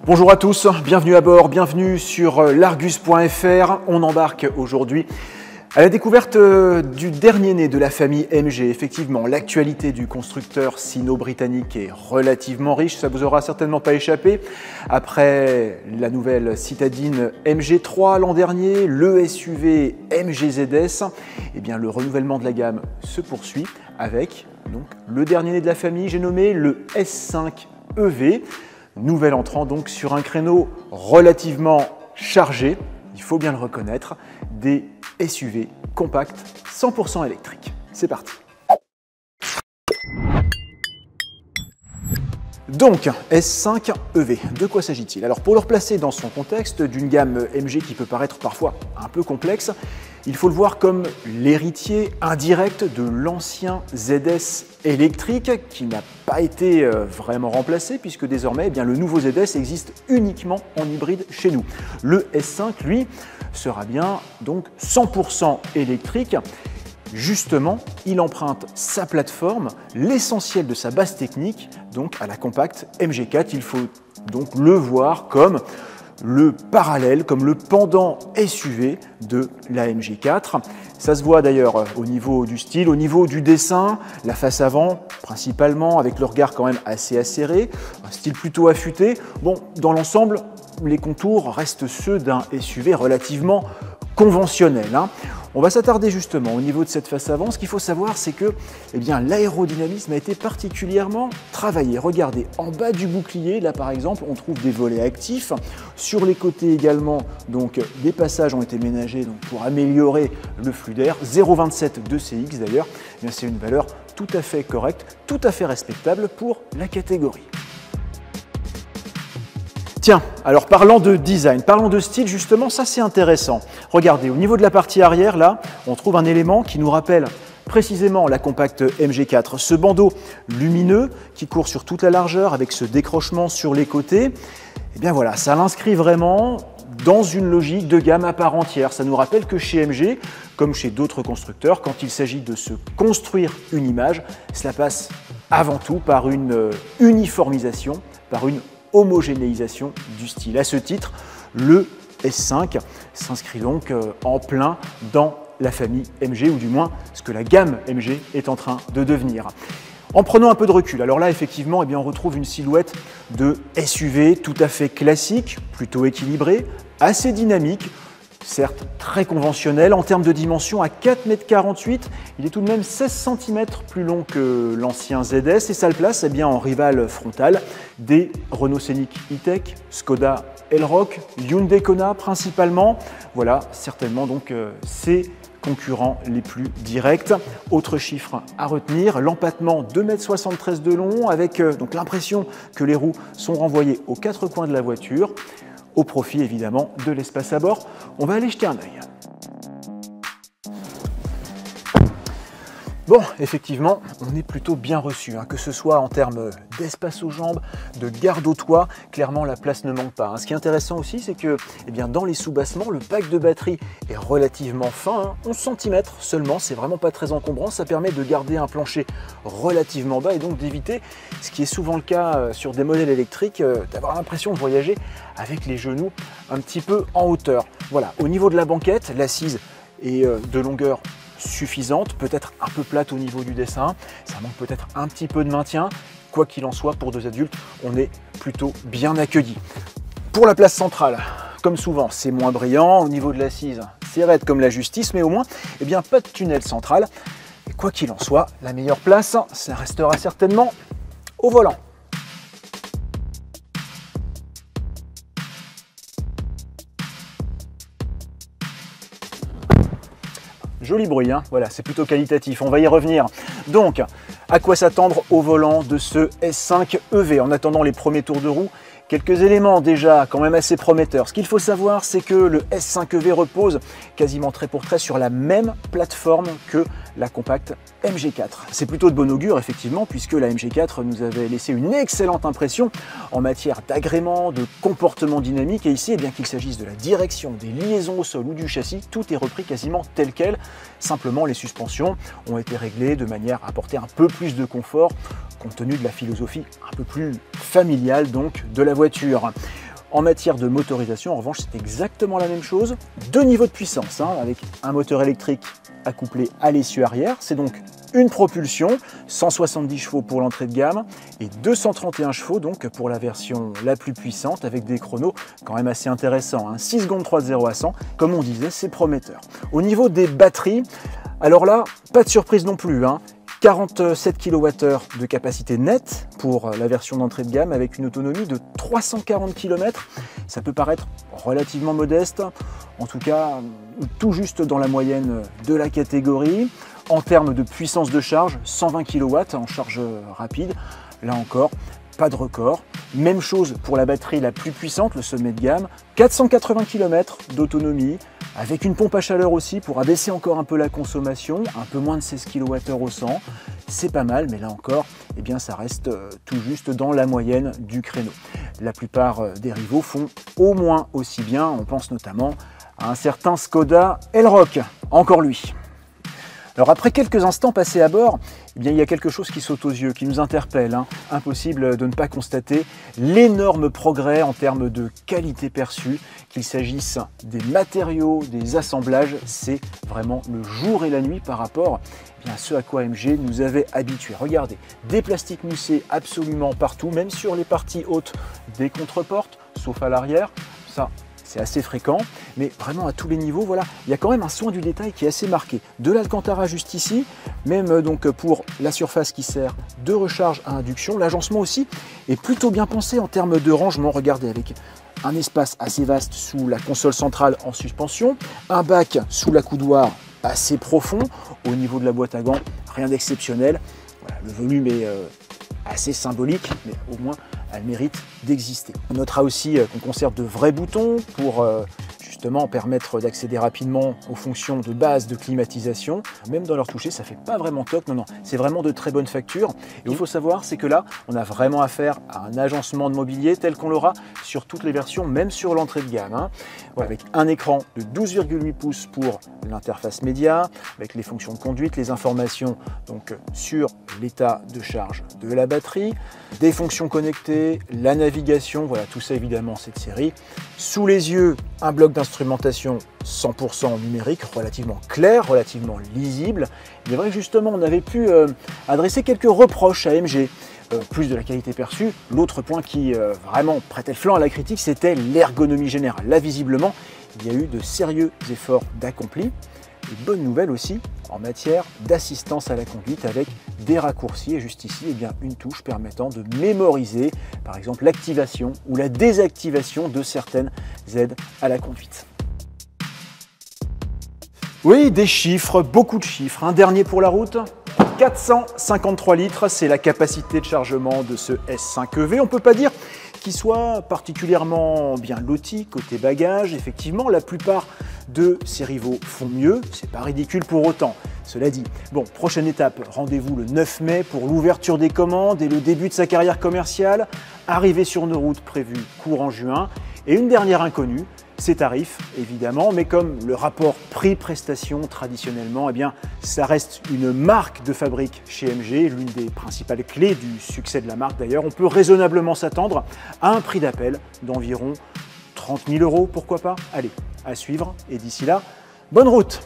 Bonjour à tous, bienvenue à bord, bienvenue sur l'Argus.fr. On embarque aujourd'hui à la découverte du dernier né de la famille MG. Effectivement, l'actualité du constructeur sino-britannique est relativement riche, ça vous aura certainement pas échappé. Après la nouvelle citadine MG3 l'an dernier, le SUV MG ZS, eh bien, le renouvellement de la gamme se poursuit avec donc, le dernier né de la famille, j'ai nommé le S5 EV. Nouvel entrant donc sur un créneau relativement chargé, il faut bien le reconnaître, des SUV compacts 100% électriques. C'est parti. Donc, S5 EV, de quoi s'agit-il? Alors pour le replacer dans son contexte d'une gamme MG qui peut paraître parfois un peu complexe, il faut le voir comme l'héritier indirect de l'ancien ZS électrique qui n'a pas été vraiment remplacé puisque désormais le nouveau ZS existe uniquement en hybride chez nous. Le S5, lui, sera bien donc 100% électrique. Justement, il emprunte sa plateforme, l'essentiel de sa base technique, donc à la compacte MG4. Il faut donc le voir comme le parallèle, comme le pendant SUV de la MG4. Ça se voit d'ailleurs au niveau du style, au niveau du dessin, la face avant principalement avec le regard quand même assez acéré, un style plutôt affûté. Bon, dans l'ensemble, les contours restent ceux d'un SUV relativement conventionnel. On va s'attarder justement au niveau de cette face avant. Ce qu'il faut savoir, c'est que l'aérodynamisme a été particulièrement travaillé. Regardez, en bas du bouclier, là par exemple, on trouve des volets actifs. Sur les côtés également, donc des passages ont été ménagés donc, pour améliorer le flux d'air. 0,27 de CX d'ailleurs, c'est une valeur tout à fait correcte, tout à fait respectable pour la catégorie. Tiens, alors parlant de design, parlons de style justement, ça c'est intéressant. Regardez, au niveau de la partie arrière, là, on trouve un élément qui nous rappelle précisément la compacte MG4. Ce bandeau lumineux qui court sur toute la largeur avec ce décrochement sur les côtés, eh bien voilà, ça l'inscrit vraiment dans une logique de gamme à part entière. Ça nous rappelle que chez MG, comme chez d'autres constructeurs, quand il s'agit de se construire une image, cela passe avant tout par une uniformisation, par une homogénéisation du style. À ce titre, le S5 s'inscrit donc en plein dans la famille MG, ou du moins ce que la gamme MG est en train de devenir. En prenant un peu de recul, alors là effectivement on retrouve une silhouette de SUV tout à fait classique, plutôt équilibrée, assez dynamique, certes très conventionnel. En termes de dimension, à 4,48 m, il est tout de même 16 cm plus long que l'ancien ZS et ça le place en rival frontal des Renault Scénic E-Tech, Skoda Elroq, Hyundai Kona principalement. Voilà, certainement donc ces concurrents les plus directs. Autre chiffre à retenir, l'empattement 2,73 m de long avec donc l'impression que les roues sont renvoyées aux quatre coins de la voiture, au profit évidemment de l'espace à bord. On va aller jeter un œil. Bon, effectivement, on est plutôt bien reçu, que ce soit en termes d'espace aux jambes, de garde au toit, clairement la place ne manque pas. Ce qui est intéressant aussi, c'est que dans les sous-bassements, le pack de batterie est relativement fin, 11 cm seulement, c'est vraiment pas très encombrant, ça permet de garder un plancher relativement bas et donc d'éviter, ce qui est souvent le cas sur des modèles électriques, d'avoir l'impression de voyager avec les genoux un petit peu en hauteur. Voilà, au niveau de la banquette, l'assise est de longueur suffisante, peut-être un peu plate au niveau du dessin, ça manque peut-être un petit peu de maintien. Quoi qu'il en soit, pour deux adultes, on est plutôt bien accueillis. Pour la place centrale, comme souvent, c'est moins brillant. Au niveau de l'assise, c'est raide comme la justice, mais au moins, pas de tunnel central. Et quoi qu'il en soit, la meilleure place, ça restera certainement au volant. Joli bruit, voilà, c'est plutôt qualitatif, on va y revenir. Donc, à quoi s'attendre au volant de ce S5 EV? En attendant les premiers tours de roue, quelques éléments déjà quand même assez prometteurs. Ce qu'il faut savoir, c'est que le S5 EV repose quasiment trait pour trait sur la même plateforme que la compacte MG4. C'est plutôt de bon augure effectivement, puisque la MG4 nous avait laissé une excellente impression en matière d'agrément, de comportement dynamique, et ici, bien qu'il s'agisse de la direction, des liaisons au sol ou du châssis, tout est repris quasiment tel quel. Simplement, les suspensions ont été réglées de manière à apporter un peu plus de confort, compte tenu de la philosophie un peu plus familiale donc de la voiture. En matière de motorisation, en revanche, c'est exactement la même chose. Deux niveaux de puissance, avec un moteur électrique accouplé à l'essieu arrière. C'est donc une propulsion, 170 chevaux pour l'entrée de gamme et 231 chevaux donc pour la version la plus puissante avec des chronos quand même assez intéressants. 6 secondes 3 de 0 à 100, comme on disait, c'est prometteur. Au niveau des batteries, alors là, pas de surprise non plus. 47 kWh de capacité nette pour la version d'entrée de gamme avec une autonomie de 340 km. Ça peut paraître relativement modeste, en tout cas tout juste dans la moyenne de la catégorie. En termes de puissance de charge, 120 kW en charge rapide. Là encore, pas de record. Même chose pour la batterie la plus puissante, le sommet de gamme. 480 km d'autonomie, avec une pompe à chaleur aussi pour abaisser encore un peu la consommation, un peu moins de 16 kWh au 100. C'est pas mal, mais là encore, eh bien, ça reste tout juste dans la moyenne du créneau. La plupart des rivaux font au moins aussi bien. On pense notamment à un certain Skoda Elroq, encore lui. Alors après quelques instants passés à bord, eh bien, il y a quelque chose qui saute aux yeux, qui nous interpelle. Impossible de ne pas constater l'énorme progrès en termes de qualité perçue, qu'il s'agisse des matériaux, des assemblages, c'est vraiment le jour et la nuit par rapport à ce à quoi AMG nous avait habitués. Regardez, des plastiques moussés absolument partout, même sur les parties hautes des contreportes, sauf à l'arrière. Ça, c'est assez fréquent, mais vraiment à tous les niveaux, voilà, il y a quand même un soin du détail qui est assez marqué. De l'Alcantara juste ici, même donc pour la surface qui sert de recharge à induction, l'agencement aussi est plutôt bien pensé en termes de rangement. Regardez, avec un espace assez vaste sous la console centrale en suspension, un bac sous la coudoir assez profond, au niveau de la boîte à gants, rien d'exceptionnel. Voilà, le volume est assez symbolique, mais au moins elle mérite d'exister. On notera aussi qu'on conserve de vrais boutons pour justement permettre d'accéder rapidement aux fonctions de base de climatisation. Même dans leur toucher, ça fait pas vraiment toc, non, c'est vraiment de très bonne facture. Et il faut savoir, c'est que là, on a vraiment affaire à un agencement de mobilier tel qu'on l'aura sur toutes les versions, même sur l'entrée de gamme. Voilà, avec un écran de 12,8 pouces pour l'interface média, avec les fonctions de conduite, les informations donc sur l'état de charge de la batterie, des fonctions connectées, la navigation, voilà, tout ça évidemment cette série. Sous les yeux, un bloc d'instrumentation 100% numérique, relativement clair, relativement lisible. Il est vrai que justement on avait pu adresser quelques reproches à AMG, plus de la qualité perçue. L'autre point qui vraiment prêtait le flanc à la critique, c'était l'ergonomie générale. Là visiblement, il y a eu de sérieux efforts d'accompli. Et bonne nouvelle aussi en matière d'assistance à la conduite avec des raccourcis. Et juste ici, eh bien, une touche permettant de mémoriser, par exemple, l'activation ou la désactivation de certaines aides à la conduite. Oui, des chiffres, beaucoup de chiffres. Un dernier pour la route. 453 litres, c'est la capacité de chargement de ce S5EV. On ne peut pas dire qu'il soit particulièrement bien loti côté bagages. Effectivement, la plupart de ses rivaux font mieux, c'est pas ridicule pour autant. Cela dit, bon, prochaine étape, rendez-vous le 9 mai pour l'ouverture des commandes et le début de sa carrière commerciale. Arrivée sur nos routes prévues courant juin. Et une dernière inconnue, ses tarifs évidemment, mais comme le rapport prix-prestation traditionnellement, eh bien, ça reste une marque de fabrique chez AMG, l'une des principales clés du succès de la marque d'ailleurs. On peut raisonnablement s'attendre à un prix d'appel d'environ 30 000 €, pourquoi pas. Allez, à suivre et d'ici là, bonne route!